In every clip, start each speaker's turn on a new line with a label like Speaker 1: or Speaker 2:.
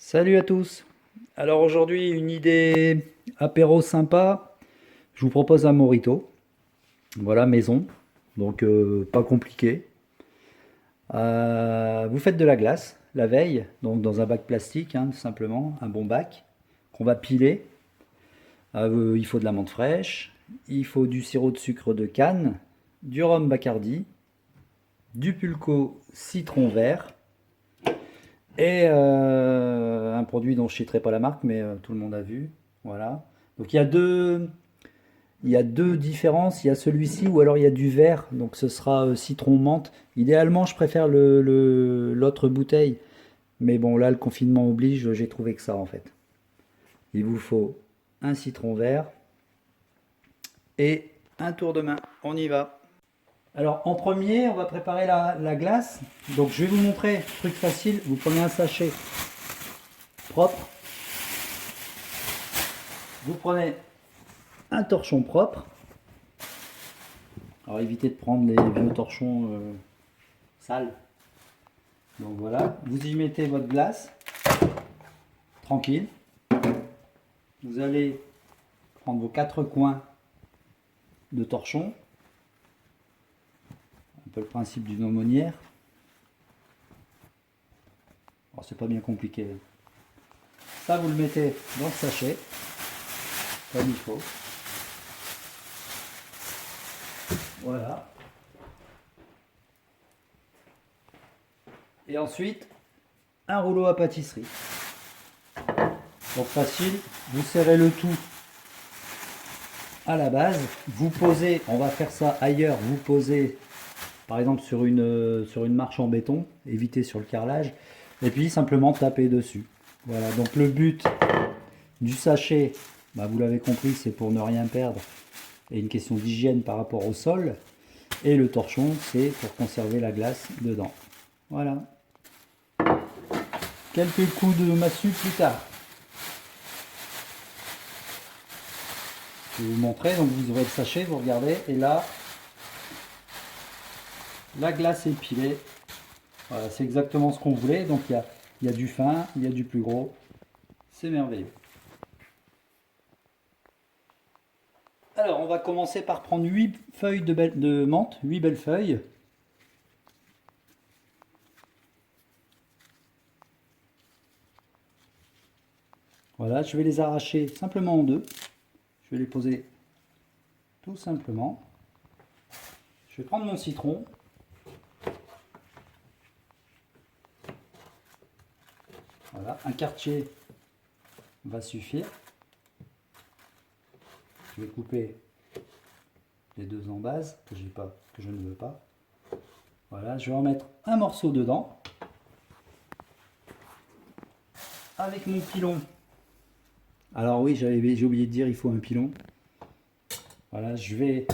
Speaker 1: Salut à tous. Alors aujourd'hui, une idée apéro sympa. Je vous propose un mojito. Voilà, maison. Donc pas compliqué. Vous faites de la glace la veille, donc dans un bac plastique, hein, tout simplement, un bon bac qu'on va piler. Il faut de la menthe fraîche, il faut du sirop de sucre de canne, du rhum Bacardi, du pulco citron vert et un produit dont je ne citerai pas la marque, mais tout le monde a vu. Voilà. Donc il y a deux différences. Il y a celui-ci ou alors il y a du vert. Donc ce sera citron menthe. Idéalement, je préfère l'autre bouteille. Mais bon, là, le confinement oblige, j'ai trouvé que ça en fait. Il vous faut un citron vert et un tour de main. On y va. Alors en premier, on va préparer la glace. Donc je vais vous montrer, truc facile. Vous prenez un sachet propre. Vous prenez un torchon propre. Alors évitez de prendre les vieux torchons sales. Donc voilà, vous y mettez votre glace, tranquille. Vous allez prendre vos quatre coins de torchon, un peu le principe d'une aumônière. Alors c'est pas bien compliqué. Ça vous le mettez dans le sachet, comme il faut. Voilà. Et ensuite, un rouleau à pâtisserie. Donc facile, vous serrez le tout à la base, vous posez, on va faire ça ailleurs, vous posez par exemple sur une marche en béton, évitez sur le carrelage, et puis simplement taper dessus. Voilà, donc le but du sachet, bah vous l'avez compris, c'est pour ne rien perdre, et une question d'hygiène par rapport au sol, et le torchon, c'est pour conserver la glace dedans. Voilà. Quelques coups de massue plus tard. Je vais vous montrer, donc vous ouvrez le sachet, vous regardez, et là, la glace est pilée. Voilà, c'est exactement ce qu'on voulait, donc il y a du fin, il y a du plus gros, c'est merveilleux. Alors, on va commencer par prendre 8 feuilles de menthe, 8 belles feuilles. Voilà, je vais les arracher simplement en deux. Je vais les poser tout simplement. Je vais prendre mon citron. Voilà, un quartier va suffire. Je vais couper les deux en base que je ne veux pas. Voilà, je vais en mettre un morceau dedans. Avec mon pilon. Alors oui, j'ai oublié de dire, il faut un pilon. Voilà, je vais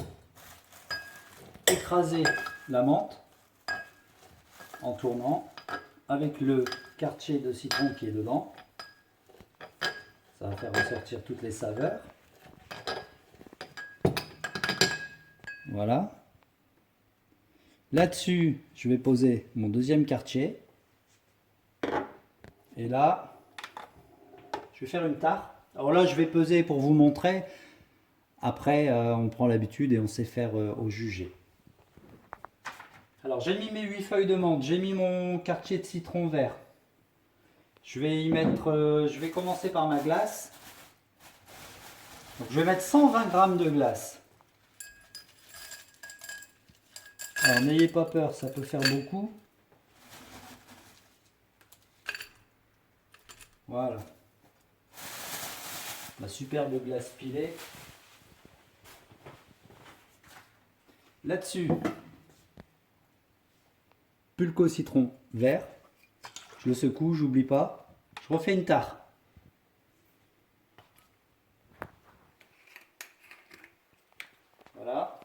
Speaker 1: écraser la menthe en tournant avec le quartier de citron qui est dedans. Ça va faire ressortir toutes les saveurs. Voilà. Là-dessus, je vais poser mon deuxième quartier. Et là, je vais faire une tare. Alors là, je vais peser pour vous montrer. Après, on prend l'habitude et on sait faire au jugé. Alors, j'ai mis mes 8 feuilles de menthe. J'ai mis mon quartier de citron vert. Je vais y mettre, je vais commencer par ma glace. Donc, je vais mettre 120 g de glace. Alors, n'ayez pas peur, ça peut faire beaucoup. Voilà. La superbe glace pilée. Là-dessus, pulco citron vert. Je le secoue, j'oublie pas. Je refais une tare. Voilà.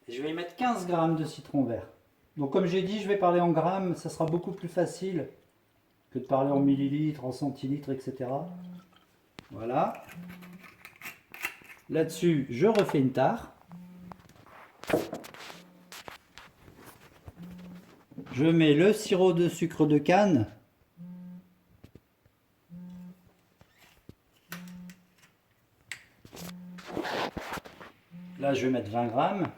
Speaker 1: Et je vais y mettre 15 g de citron vert. Donc comme j'ai dit, je vais parler en grammes, ça sera beaucoup plus facile que de parler en millilitres, en centilitres, etc. Voilà. Là-dessus, je refais une tare. Je mets le sirop de sucre de canne. Là, je vais mettre 20 grammes.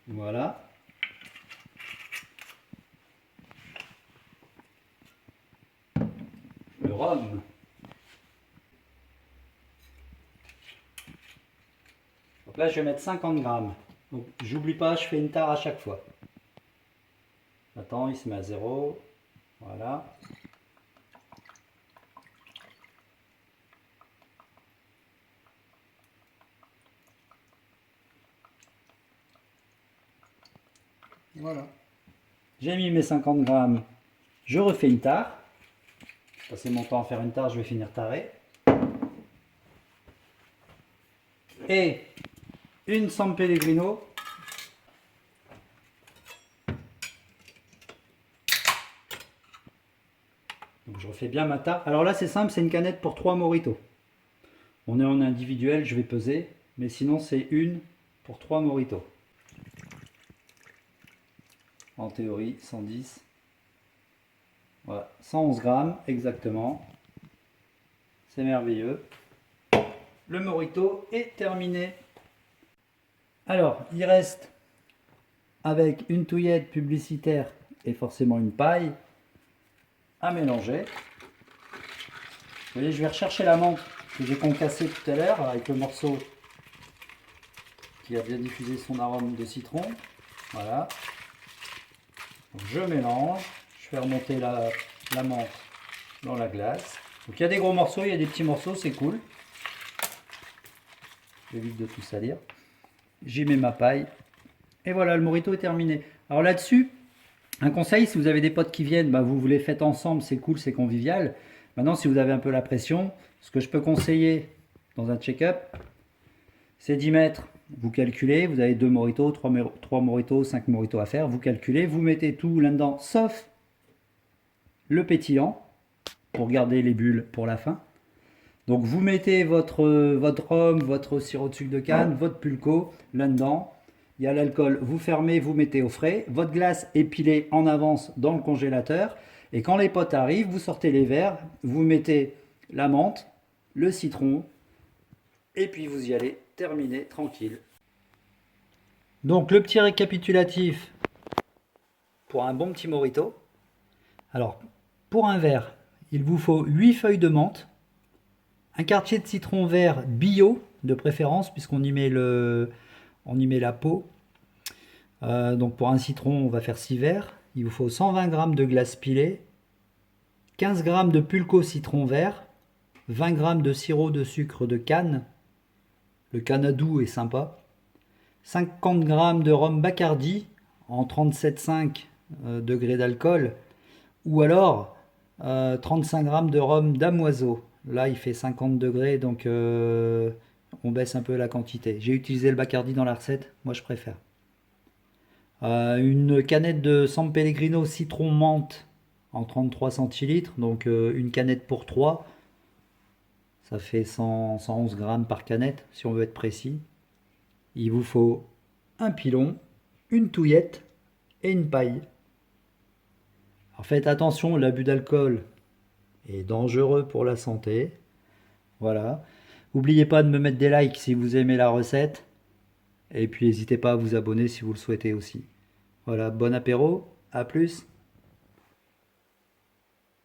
Speaker 1: Voilà. Le rhum. Donc là, je vais mettre 50 grammes. Donc, j'oublie pas, je fais une tare à chaque fois. Attends, il se met à 0. Voilà. Voilà. J'ai mis mes 50 grammes. Je refais une tare. Je vais passer mon temps à faire une tare, je vais finir taré. Et une San Pellegrino. Donc je refais bien ma tare. Alors là c'est simple, c'est une canette pour 3 mojitos. On est en individuel, je vais peser. Mais sinon c'est une pour 3 mojitos. En théorie 110. Voilà, 111 grammes exactement. C'est merveilleux. Le mojito est terminé. Alors, il reste avec une touillette publicitaire et forcément une paille à mélanger. Vous voyez, je vais rechercher la menthe que j'ai concassée tout à l'heure avec le morceau qui a bien diffusé son arôme de citron. Voilà. Donc, je mélange. Je fais remonter la menthe dans la glace. Donc il y a des gros morceaux, il y a des petits morceaux, c'est cool. J'évite de tout salir. J'y mets ma paille. Et voilà, le mojito est terminé. Alors là-dessus, un conseil, si vous avez des potes qui viennent, bah vous les faites ensemble, c'est cool, c'est convivial. Maintenant, si vous avez un peu la pression, ce que je peux conseiller dans un check-up, c'est d'y mettre, vous calculez, vous avez 2 mojitos, 3 mojitos, 5 mojitos à faire, vous calculez, vous mettez tout là-dedans, sauf le pétillant, pour garder les bulles pour la fin. Donc vous mettez votre rhum, votre sirop de sucre de canne, votre pulco là-dedans. Il y a l'alcool, vous fermez, vous mettez au frais. Votre glace est pilée en avance dans le congélateur. Et quand les potes arrivent, vous sortez les verres, vous mettez la menthe, le citron, et puis vous y allez, terminer, tranquille. Donc le petit récapitulatif pour un bon petit mojito. Alors, pour un verre, il vous faut 8 feuilles de menthe, un quartier de citron vert bio de préférence puisqu'on y met la peau. Donc pour un citron, on va faire 6 verres. Il vous faut 120 g de glace pilée, 15 g de pulco citron vert, 20 g de sirop de sucre de canne. Le canadou est sympa. 50 g de rhum Bacardi en 37,5 degrés d'alcool. Ou alors 35 g de rhum damoiseau. Là, il fait 50 degrés, donc on baisse un peu la quantité. J'ai utilisé le Bacardi dans la recette, moi je préfère. Une canette de San Pellegrino citron menthe en 33 centilitres, donc une canette pour 3. Ça fait 111 grammes par canette, si on veut être précis. Il vous faut un pilon, une touillette et une paille. Alors faites attention, l'abus d'alcool est dangereux pour la santé. Voilà. N'oubliez pas de me mettre des likes si vous aimez la recette. Et puis n'hésitez pas à vous abonner si vous le souhaitez aussi. Voilà, bon apéro, à plus.